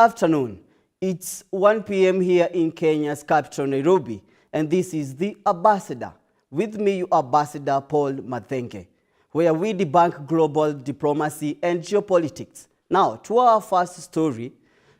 afternoon. It's 1 p.m. here in Kenya's capital, Nairobi, and this is The Ambassador. With me, your Ambassador Paul Mathenke, where we debunk global diplomacy and geopolitics. Now, to our first story,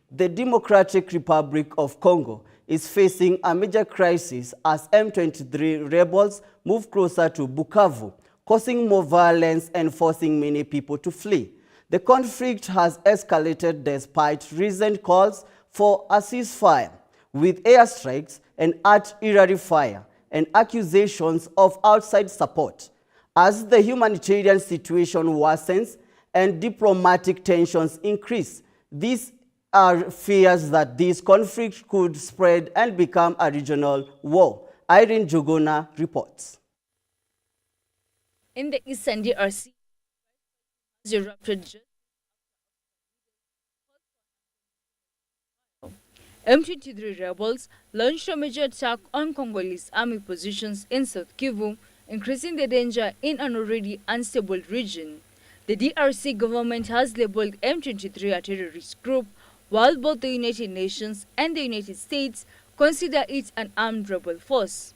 the Democratic Republic of Congo is facing a major crisis as M23 rebels move closer to Bukavu, causing more violence and forcing many people to flee. The conflict has escalated despite recent calls for a ceasefire, with airstrikes and artillery fire and accusations of outside support. As the humanitarian situation worsens and diplomatic tensions increase, these are fears that this conflict could spread and become a regional war. Irene Juguna reports. In the eastern DRC, erupted M23 rebels launched a major attack on Congolese army positions in South Kivu, increasing the danger in an already unstable region. The DRC government has labeled M23 a terrorist group, while both the United Nations and the United States consider it an armed rebel force.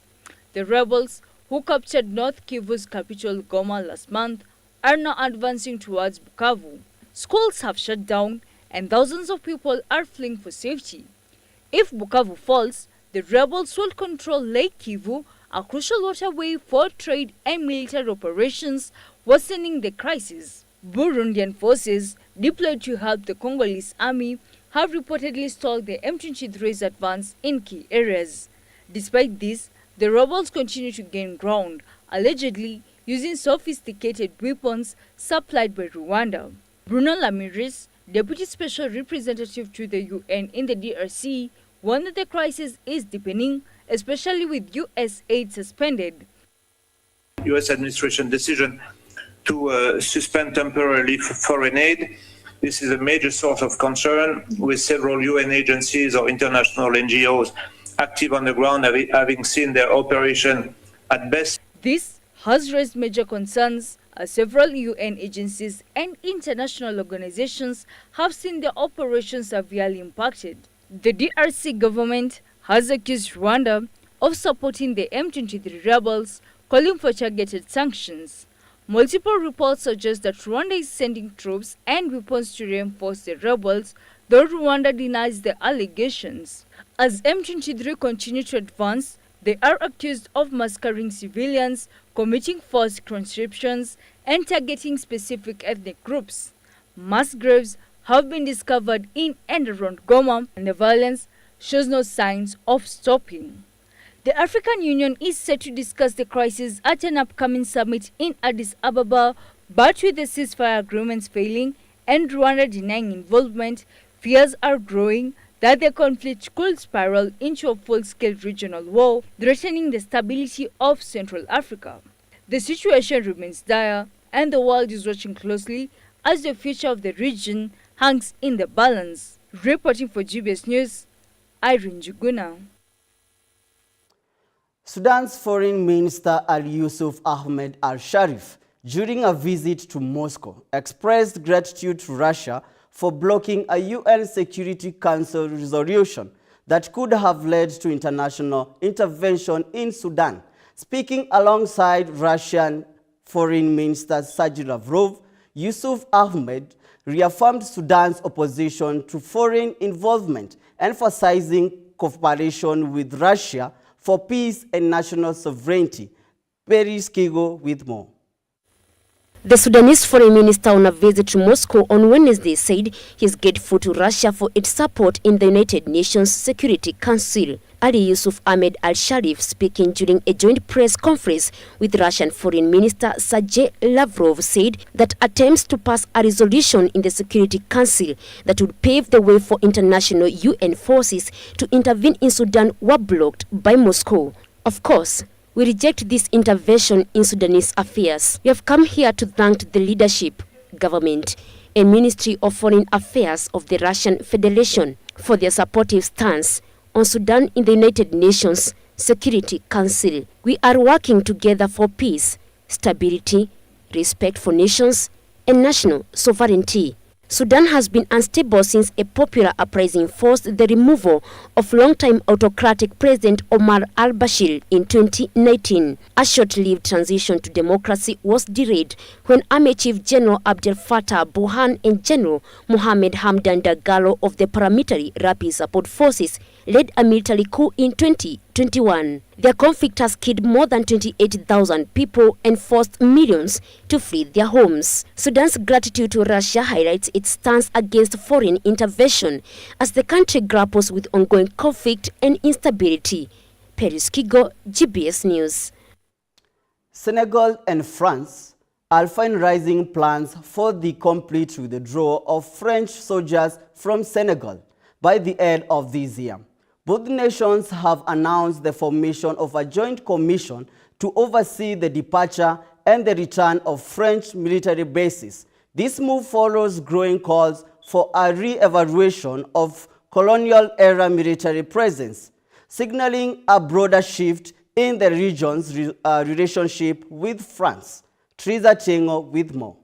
The rebels, who captured North Kivu's capital Goma last month, are now advancing towards Bukavu. Schools have shut down and thousands of people are fleeing for safety. If Bukavu falls, the rebels will control Lake Kivu, a crucial waterway for trade and military operations, worsening the crisis. Burundian forces deployed to help the Congolese army have reportedly stalled the M23's advance in key areas. Despite this, the rebels continue to gain ground, allegedly using sophisticated weapons supplied by Rwanda. Bruno Ramirez, Deputy Special Representative to the UN in the DRC, warned that the crisis is deepening, especially with U.S. aid suspended. U.S. administration decision to suspend temporarily foreign aid. This is a major source of concern, with several UN agencies or international NGOs active on the ground having seen their operation at best. This has raised major concerns as several UN agencies and international organizations have seen their operations severely impacted. The DRC government has accused Rwanda of supporting the M23 rebels, calling for targeted sanctions. Multiple reports suggest that Rwanda is sending troops and weapons to reinforce the rebels, though Rwanda denies the allegations. As M23 continue to advance, they are accused of massacring civilians, committing forced conscriptions, and targeting specific ethnic groups. Mass graves have been discovered in and around Goma, and the violence shows no signs of stopping. The African Union is set to discuss the crisis at an upcoming summit in Addis Ababa, but with the ceasefire agreements failing and Rwanda denying involvement, fears are growing that the conflict could spiral into a full-scale regional war, threatening the stability of Central Africa. The situation remains dire, and the world is watching closely as the future of the region hangs in the balance. Reporting for GBS News, Irene Juguna. Sudan's Foreign Minister Al-Yusuf Ahmed Al-Sharif, during a visit to Moscow, expressed gratitude to Russia for blocking a UN Security Council resolution that could have led to international intervention in Sudan. Speaking alongside Russian Foreign Minister Sergei Lavrov, Yusuf Ahmed reaffirmed Sudan's opposition to foreign involvement, emphasizing cooperation with Russia for peace and national sovereignty. Paris Kigo with more. The Sudanese foreign minister on a visit to Moscow on Wednesday said he is grateful to Russia for its support in the United Nations Security Council. Ali Yusuf Ahmed Al-Sharif, speaking during a joint press conference with Russian Foreign Minister Sergei Lavrov, said that attempts to pass a resolution in the Security Council that would pave the way for international UN forces to intervene in Sudan were blocked by Moscow. Of course, we reject this intervention in Sudanese affairs. We have come here to thank the leadership, government, and Ministry of Foreign Affairs of the Russian Federation for their supportive stance on Sudan in the United Nations Security Council. We are working together for peace, stability, respect for nations, and national sovereignty. Sudan has been unstable since a popular uprising forced the removal of long-time autocratic President Omar al-Bashir in 2019. A short-lived transition to democracy was delayed when Army Chief General Abdel Fattah Burhan and General Mohamed Hamdan Dagalo of the paramilitary Rapid Support Forces led a military coup in 2021. The conflict has killed more than 28,000 people and forced millions to flee their homes. Sudan's gratitude to Russia highlights its stance against foreign intervention as the country grapples with ongoing conflict and instability. Paris Kigo, GBS News. Senegal and France are finalizing plans for the complete withdrawal of French soldiers from Senegal by the end of this year. Both nations have announced the formation of a joint commission to oversee the departure and the return of French military bases. This move follows growing calls for a re-evaluation of colonial-era military presence, signaling a broader shift in the region's relationship with France. Teresa Chengo with more.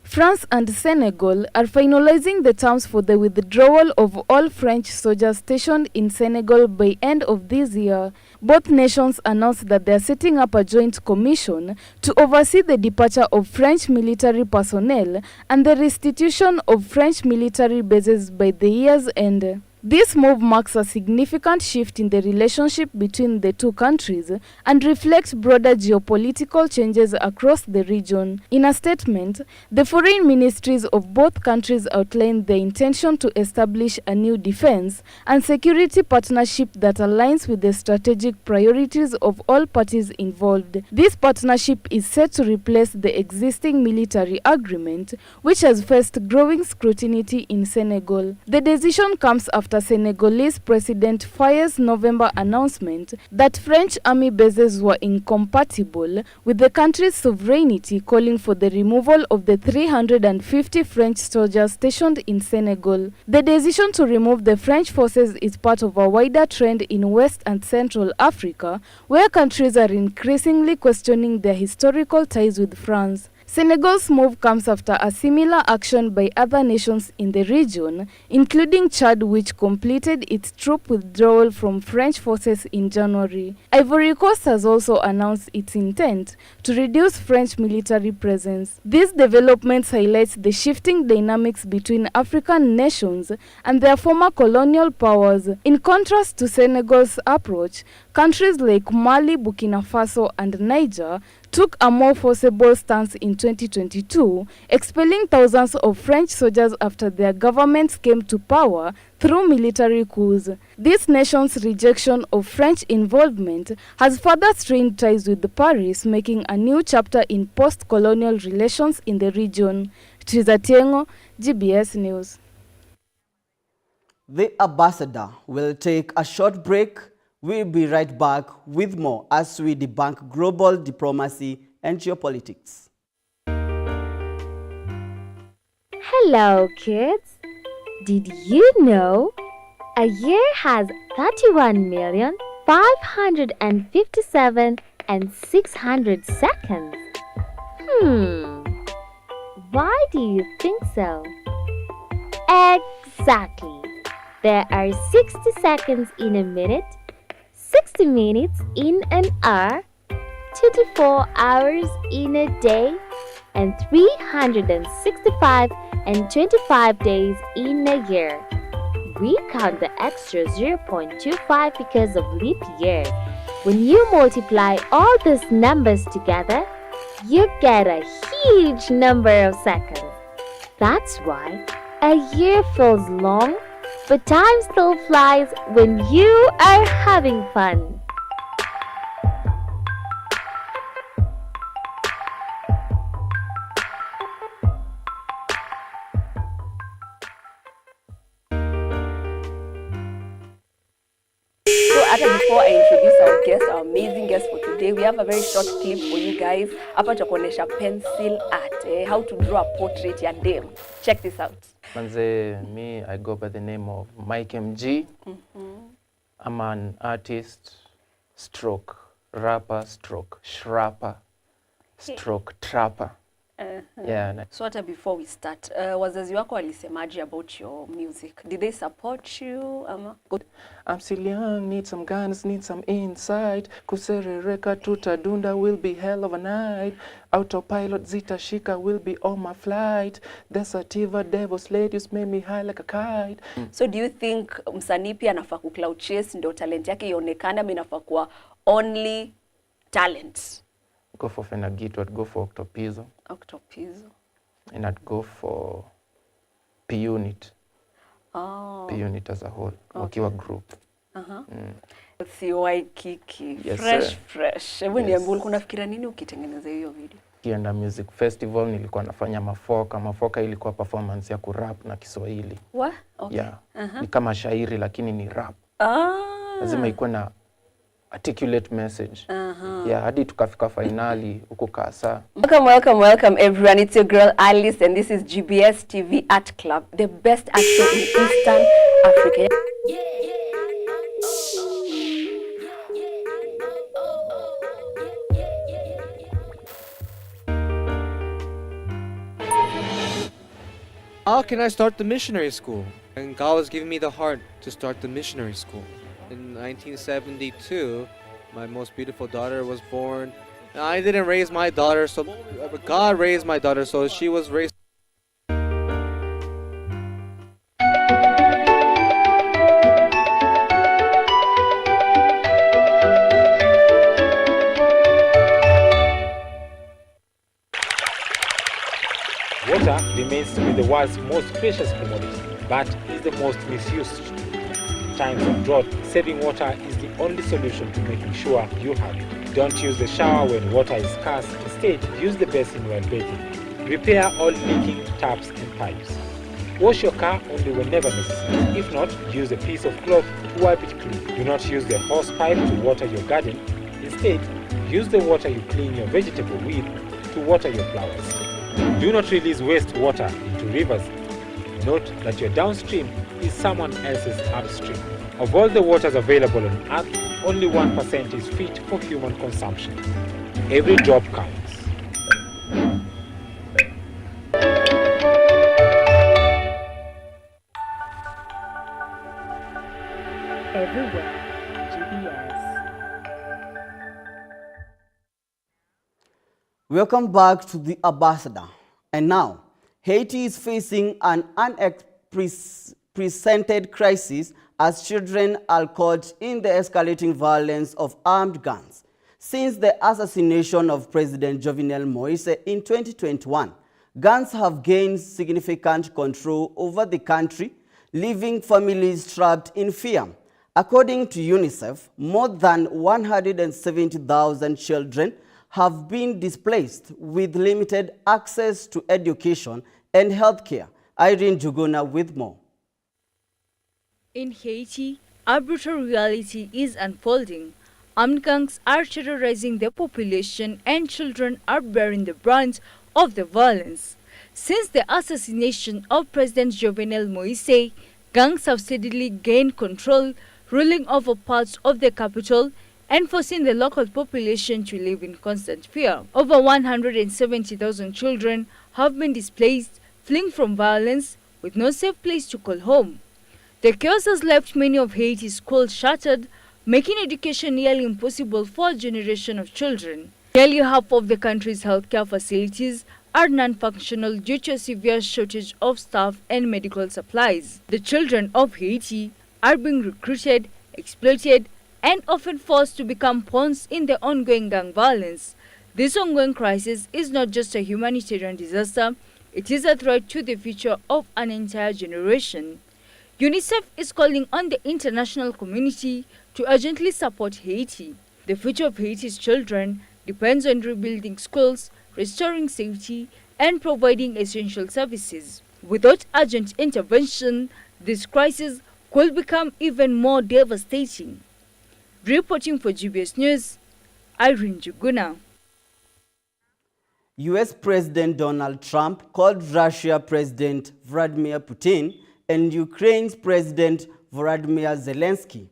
France and Senegal are finalizing the terms for the withdrawal of all French soldiers stationed in Senegal by end of this year. Both nations announced that they are setting up a joint commission to oversee the departure of French military personnel and the restitution of French military bases by the year's end. This move marks a significant shift in the relationship between the two countries and reflects broader geopolitical changes across the region. In a statement, the foreign ministries of both countries outlined their intention to establish a new defense and security partnership that aligns with the strategic priorities of all parties involved. This partnership is set to replace the existing military agreement, which has faced growing scrutiny in Senegal. The decision comes after Senegalese President Faye's November announcement that French army bases were incompatible with the country's sovereignty, calling for the removal of the 350 French soldiers stationed in Senegal. The decision to remove the French forces is part of a wider trend in West and Central Africa, where countries are increasingly questioning their historical ties with France. Senegal's move comes after a similar action by other nations in the region, including Chad, which completed its troop withdrawal from French forces in January. Ivory Coast has also announced its intent to reduce French military presence. These developments highlight the shifting dynamics between African nations and their former colonial powers. In contrast to Senegal's approach, countries like Mali, Burkina Faso, and Niger took a more forcible stance in 2022, expelling thousands of French soldiers after their governments came to power through military coups. This nation's rejection of French involvement has further strained ties with Paris, making a new chapter in post-colonial relations in the region. Teresa Tiengo, GBS News. The ambassador will take a short break. We'll be right back with more as we debunk global diplomacy and geopolitics. Hello, kids. Did you know a year has 31,557,600 seconds? Why do you think so? Exactly. There are 60 seconds in a minute, 60 minutes in an hour, 24 hours in a day, and 365 and 25 days in a year. We count the extra 0.25 because of leap year. When you multiply all these numbers together, you get a huge number of seconds. That's why a year feels long, but time still flies when you are having fun. Before I introduce our guest, our amazing guest for today, we have a very short clip for you guys. Hapa tutakuonesha pencil art, how to draw a portrait ya dem. Check this out. Manze, me, I go by the name of Mike MG. I'm an artist, stroke rapper, stroke shrapper, stroke trapper. Yeah, na- So hata before we start, wazazi wako walisemaje about your music? Did they support you? Good. I'm still young, need some guns, need some insight. Kuserereka tutadunda will be hell of a night. Autopilot zitashika will be on my flight. The sativa devil's ladies made me high like a kite. So do you think msanii pia anafaa ku cloud chase ndio talent yake ionekane, ama inafaa kuwa only talent? Go for Fenagito, I'd go for Octopizzo, Octopizzo. and I'd go for P-Unit. Oh. P-Unit as a whole, wakiwa group. CY Kiki. Yes, Fresh. sir. Hebu Yes. niambie ulikuwa unafikiria nini ukitengeneza hiyo video? Kienda Music Festival nilikuwa nafanya mafoka. Mafoka ilikuwa performance ya kurap na Kiswahili. What? Okay. Yeah. Ni kama shairi lakini ni rap. Lazima ikuwe na articulate message. Yeah, hadi tukafika finali huko Kasa. Welcome everyone. It's your girl Alice and this is GBS TV Art Club, the best art show in Eastern Africa. How can I start the missionary school? And God was giving me the heart to start the missionary school. In 1972, my most beautiful daughter was born. I didn't raise my daughter, but God raised my daughter, so she was raised. Water remains to be the world's most precious commodity, but is the most misused. In times of drought, saving water is the only solution to making sure you have it. Don't use the shower when water is scarce. Instead, use the basin while bathing. Repair all leaking taps and pipes. Wash your car only whenever necessary. If not, use a piece of cloth to wipe it clean. Do not use the hose pipe to water your garden. Instead, use the water you clean your vegetable with to water your flowers. Do not release wastewater into rivers. Note that your downstream is someone else's upstream. Of all the waters available on Earth, only 1% is fit for human consumption. Every drop counts. Everywhere, GBS. Welcome back to the Ambassador. And now, Haiti is facing an unprecedented crisis as children are caught in the escalating violence of armed gangs. Since the assassination of President Jovenel Moise in 2021, gangs have gained significant control over the country, leaving families trapped in fear. According to UNICEF, more than 170,000 children have been displaced with limited access to education and healthcare. Irene Juguna with more. In Haiti, a brutal reality is unfolding. Armed gangs are terrorizing the population and children are bearing the brunt of the violence. Since the assassination of President Jovenel Moise, gangs have steadily gained control, ruling over parts of the capital and forcing the local population to live in constant fear. Over 170,000 children have been displaced, fleeing from violence with no safe place to call home. The chaos has left many of Haiti's schools shattered, making education nearly impossible for a generation of children. Nearly half of the country's healthcare facilities are non-functional due to a severe shortage of staff and medical supplies. The children of Haiti are being recruited, exploited, and often forced to become pawns in the ongoing gang violence. This ongoing crisis is not just a humanitarian disaster, it is a threat to the future of an entire generation. UNICEF is calling on the international community to urgently support Haiti. The future of Haiti's children depends on rebuilding schools, restoring safety, and providing essential services. Without urgent intervention, this crisis could become even more devastating. Reporting for GBS News, Irene Juguna. US President Donald Trump called Russia President Vladimir Putin and Ukraine's President Volodymyr Zelensky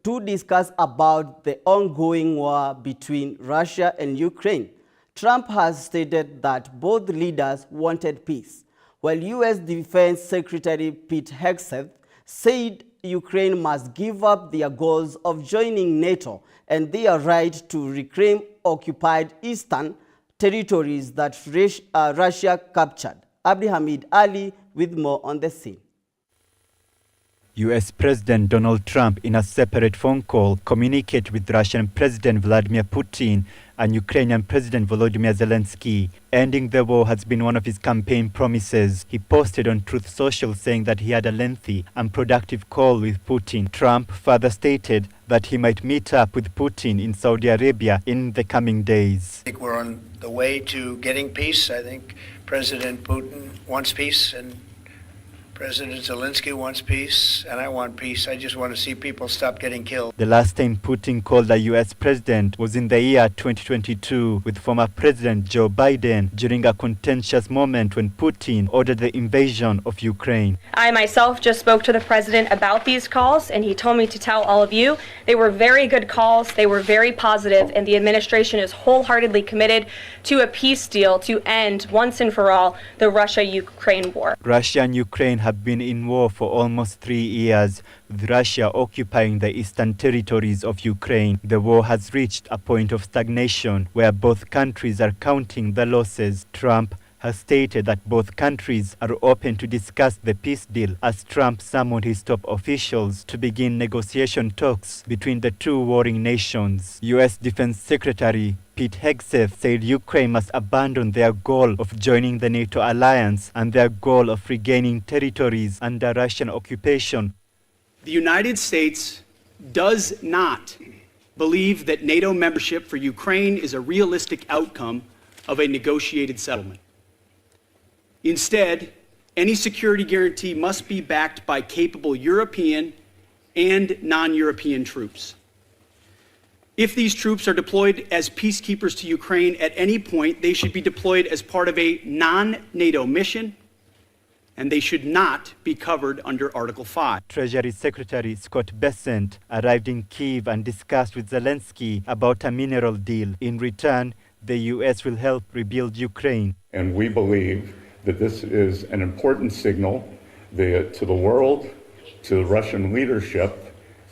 to discuss about the ongoing war between Russia and Ukraine. Trump has stated that both leaders wanted peace, while U.S. Defense Secretary Pete Hegseth said Ukraine must give up their goals of joining NATO and their right to reclaim occupied eastern territories that Russia captured. Abdi Hamid Ali with more on the scene. U.S. President Donald Trump, in a separate phone call, communicated with Russian President Vladimir Putin and Ukrainian President Volodymyr Zelensky. Ending the war has been one of his campaign promises. He posted on Truth Social saying that he had a lengthy and productive call with Putin. Trump further stated that he might meet up with Putin in Saudi Arabia in the coming days. I think we're on the way to getting peace. I think President Putin wants peace, and President Zelensky wants peace, and I want peace. I just want to see people stop getting killed. The last time Putin called a U.S. president was in the year 2022 with former President Joe Biden during a contentious moment when Putin ordered the invasion of Ukraine. I myself just spoke to the president about these calls, and he told me to tell all of you they were very good calls, they were very positive, and the administration is wholeheartedly committed to a peace deal to end once and for all the Russia-Ukraine war. Russia and Ukraine have been in war for almost 3 years, with Russia occupying the eastern territories of Ukraine. The war has reached a point of stagnation where both countries are counting the losses. Trump has stated that both countries are open to discuss the peace deal as Trump summoned his top officials to begin negotiation talks between the two warring nations. U.S. Defense Secretary Pete Hegseth said Ukraine must abandon their goal of joining the NATO alliance and their goal of regaining territories under Russian occupation. The United States does not believe that NATO membership for Ukraine is a realistic outcome of a negotiated settlement. Instead, any security guarantee must be backed by capable European and non-European troops. If these troops are deployed as peacekeepers to Ukraine at any point, they should be deployed as part of a non-NATO mission, and they should not be covered under Article 5. Treasury Secretary Scott Bessent arrived in Kyiv and discussed with Zelensky about a mineral deal. In return, the U.S. will help rebuild Ukraine. And we believe that this is an important signal to the world, to the Russian leadership,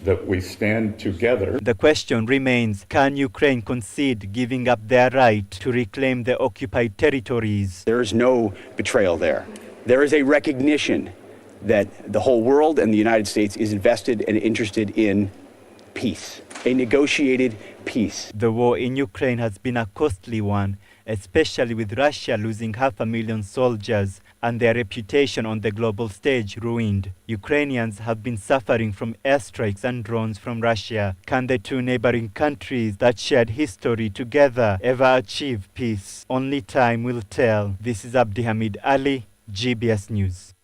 that we stand together. The question remains, can Ukraine concede giving up their right to reclaim the occupied territories? There is no betrayal there. There is a recognition that the whole world and the United States is invested and interested in peace, a negotiated peace. The war in Ukraine has been a costly one, especially with Russia losing 500,000 soldiers and their reputation on the global stage ruined. Ukrainians have been suffering from airstrikes and drones from Russia. Can the two neighboring countries that shared history together ever achieve peace? Only time will tell. This is Abdi Hamid Ali, GBS News.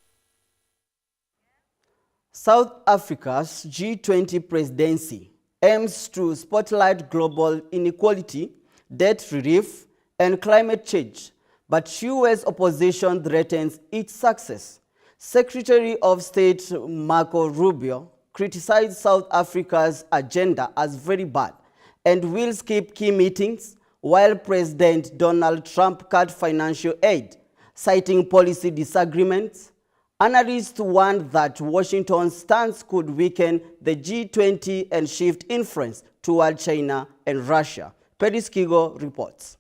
South Africa's G20 presidency aims to spotlight global inequality, debt relief, and climate change, but U.S. opposition threatens its success. Secretary of State Marco Rubio criticized South Africa's agenda as very bad and will skip key meetings, while President Donald Trump cut financial aid, citing policy disagreements. Analysts warn that Washington's stance could weaken the G20 and shift influence toward China and Russia. Peris Kigo reports.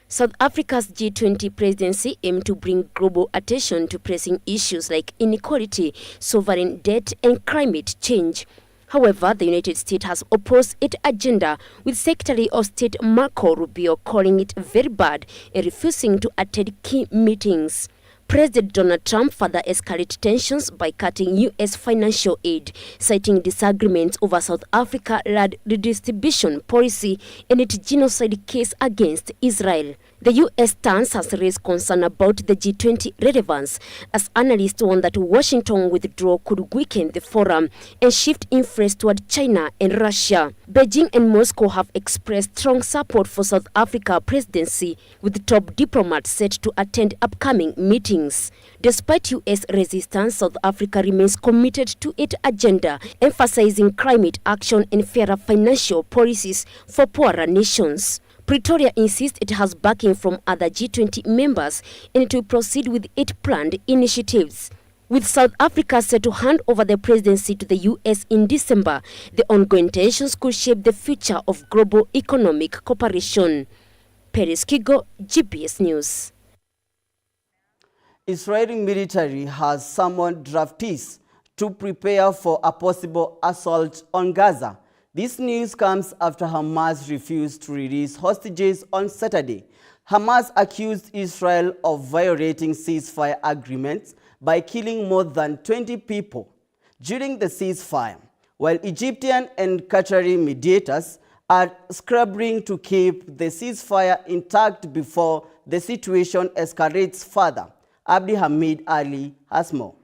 South Africa's G20 presidency aimed to bring global attention to pressing issues like inequality, sovereign debt, and climate change. However, the United States has opposed its agenda, with Secretary of State Marco Rubio calling it very bad and refusing to attend key meetings. President Donald Trump further escalated tensions by cutting U.S. financial aid, citing disagreements over South Africa's redistribution policy and its genocide case against Israel. The U.S. stance has raised concern about the G20 relevance, as analysts warn that Washington withdrawal could weaken the forum and shift influence toward China and Russia. Beijing and Moscow have expressed strong support for South Africa presidency, with top diplomats set to attend upcoming meetings. Despite U.S. resistance, South Africa remains committed to its agenda, emphasizing climate action and fairer financial policies for poorer nations. Pretoria insists it has backing from other G20 members and it will proceed with its planned initiatives. With South Africa set to hand over the presidency to the U.S. in December, the ongoing tensions could shape the future of global economic cooperation. Paris Kigo, GPS News. Israeli military has summoned draftees to prepare for a possible assault on Gaza. This news comes after Hamas refused to release hostages on Saturday. Hamas accused Israel of violating ceasefire agreements by killing more than 20 people during the ceasefire, while Egyptian and Qatari mediators are scrambling to keep the ceasefire intact before the situation escalates further. Abdi Hamid Ali has more.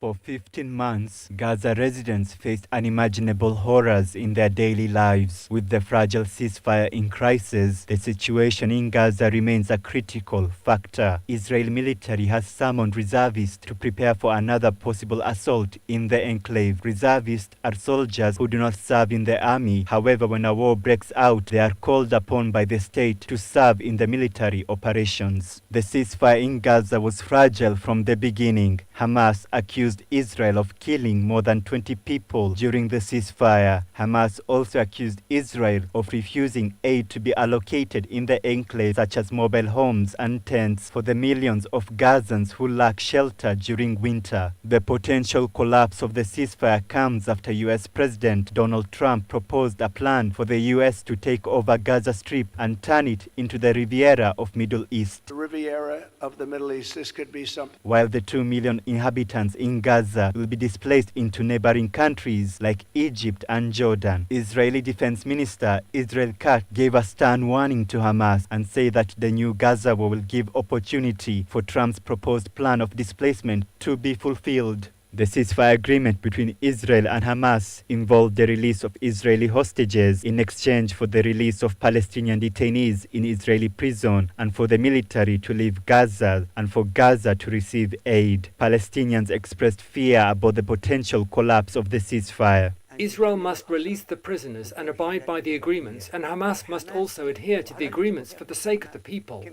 For 15 months, Gaza residents faced unimaginable horrors in their daily lives. With the fragile ceasefire in crisis, the situation in Gaza remains a critical factor. Israel military has summoned reservists to prepare for another possible assault in the enclave. Reservists are soldiers who do not serve in the army. However, when a war breaks out, they are called upon by the state to serve in the military operations. The ceasefire in Gaza was fragile from the beginning. Hamas accused Israel of killing more than 20 people during the ceasefire. Hamas also accused Israel of refusing aid to be allocated in the enclave, such as mobile homes and tents for the millions of Gazans who lack shelter during winter. The potential collapse of the ceasefire comes after U.S. President Donald Trump proposed a plan for the U.S. to take over Gaza Strip and turn it into the Riviera of Middle East. The Riviera of the Middle East, this could be something. While the 2 million inhabitants in Gaza will be displaced into neighboring countries like Egypt and Jordan. Israeli Defense Minister Israel Katz gave a stern warning to Hamas and said that the new Gaza war will give opportunity for Trump's proposed plan of displacement to be fulfilled. The ceasefire agreement between Israel and Hamas involved the release of Israeli hostages in exchange for the release of Palestinian detainees in Israeli prison and for the military to leave Gaza and for Gaza to receive aid. Palestinians expressed fear about the potential collapse of the ceasefire. Israel must release the prisoners and abide by the agreements, and Hamas must also adhere to the agreements for the sake of the people.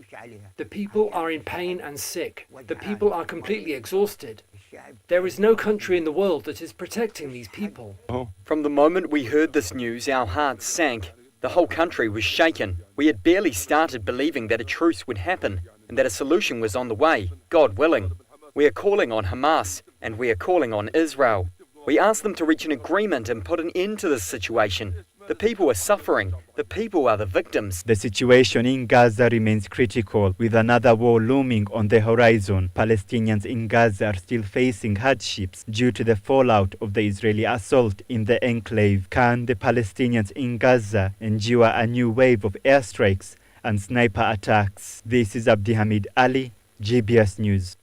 The people are in pain and sick. The people are completely exhausted. There is no country in the world that is protecting these people. From the moment we heard this news, our hearts sank. The whole country was shaken. We had barely started believing that a truce would happen and that a solution was on the way, God willing. We are calling on Hamas and we are calling on Israel. We ask them to reach an agreement and put an end to this situation. The people are suffering. The people are the victims. The situation in Gaza remains critical, with another war looming on the horizon. Palestinians in Gaza are still facing hardships due to the fallout of the Israeli assault in the enclave. Can the Palestinians in Gaza endure a new wave of airstrikes and sniper attacks? This is Abdi Hamid Ali, GBS News.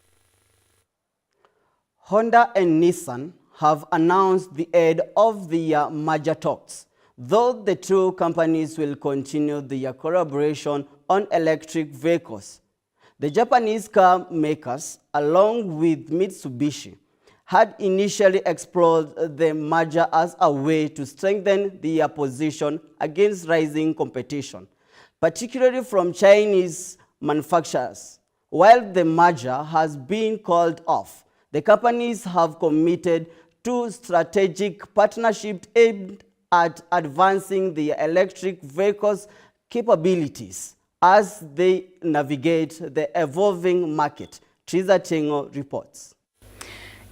Honda and Nissan have announced the end of their merger talks, though the two companies will continue their collaboration on electric vehicles. The Japanese car makers, along with Mitsubishi, had initially explored the merger as a way to strengthen their position against rising competition, particularly from Chinese manufacturers. While the merger has been called off, the companies have committed to strategic partnership aimed at advancing their electric vehicles capabilities as they navigate the evolving market. Triza Chengo reports.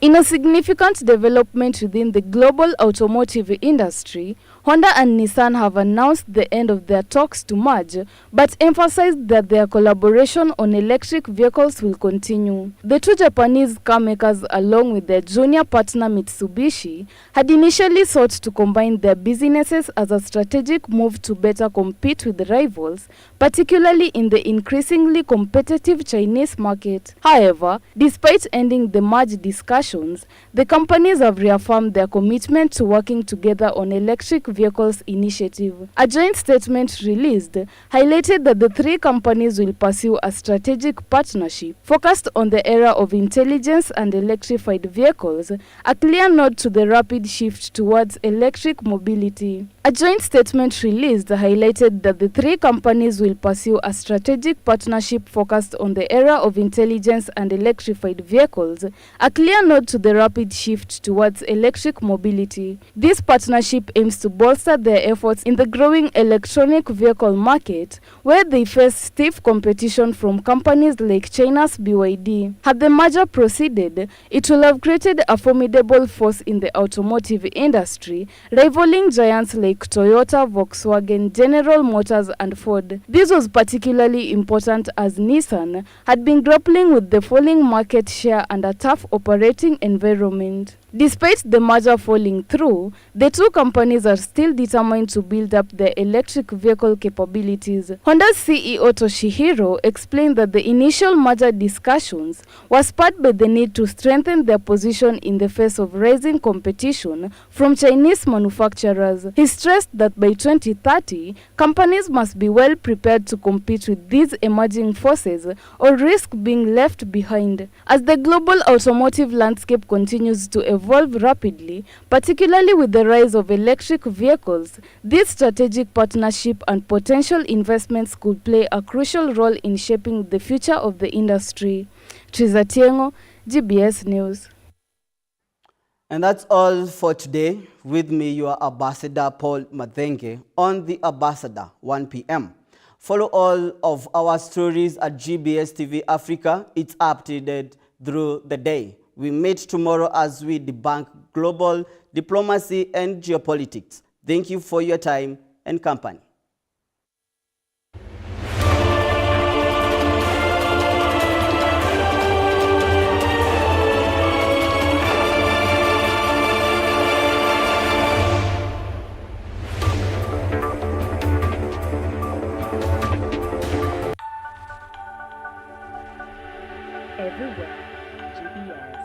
In a significant development within the global automotive industry, Honda and Nissan have announced the end of their talks to merge, but emphasized that their collaboration on electric vehicles will continue. The two Japanese car makers, along with their junior partner Mitsubishi, had initially sought to combine their businesses as a strategic move to better compete with rivals, particularly in the increasingly competitive Chinese market. However, despite ending the merge discussions, the companies have reaffirmed their commitment to working together on electric vehicles initiative. A joint statement released highlighted that the three companies will pursue a strategic partnership focused on the era of intelligence and electrified vehicles, a clear nod to the rapid shift towards electric mobility. A joint statement released highlighted that the three companies will pursue a strategic partnership focused on the era of intelligence and electrified vehicles, a clear nod to the rapid shift towards electric mobility. This partnership aims to bolster their efforts in the growing electronic vehicle market, where they face stiff competition from companies like China's BYD. Had the merger proceeded, it will have created a formidable force in the automotive industry, rivaling giants like Toyota, Volkswagen, General Motors, and Ford. This was particularly important as Nissan had been grappling with the falling market share and a tough operating environment. Despite the merger falling through, the two companies are still determined to build up their electric vehicle capabilities. Honda's CEO Toshihiro explained that the initial merger discussions were spurred by the need to strengthen their position in the face of rising competition from Chinese manufacturers. He stressed that by 2030, companies must be well prepared to compete with these emerging forces or risk being left behind. As the global automotive landscape continues to evolve rapidly, particularly with the rise of electric vehicles, this strategic partnership and potential investments could play a crucial role in shaping the future of the industry. Triza Tiengo, GBS News. And that's all for today. With me, your Ambassador Paul Mathenge on The Ambassador, 1 p.m. Follow all of our stories at GBS TV Africa. It's updated through the day. We meet tomorrow as we debunk global diplomacy and geopolitics. Thank you for your time and company. Everywhere, GBS.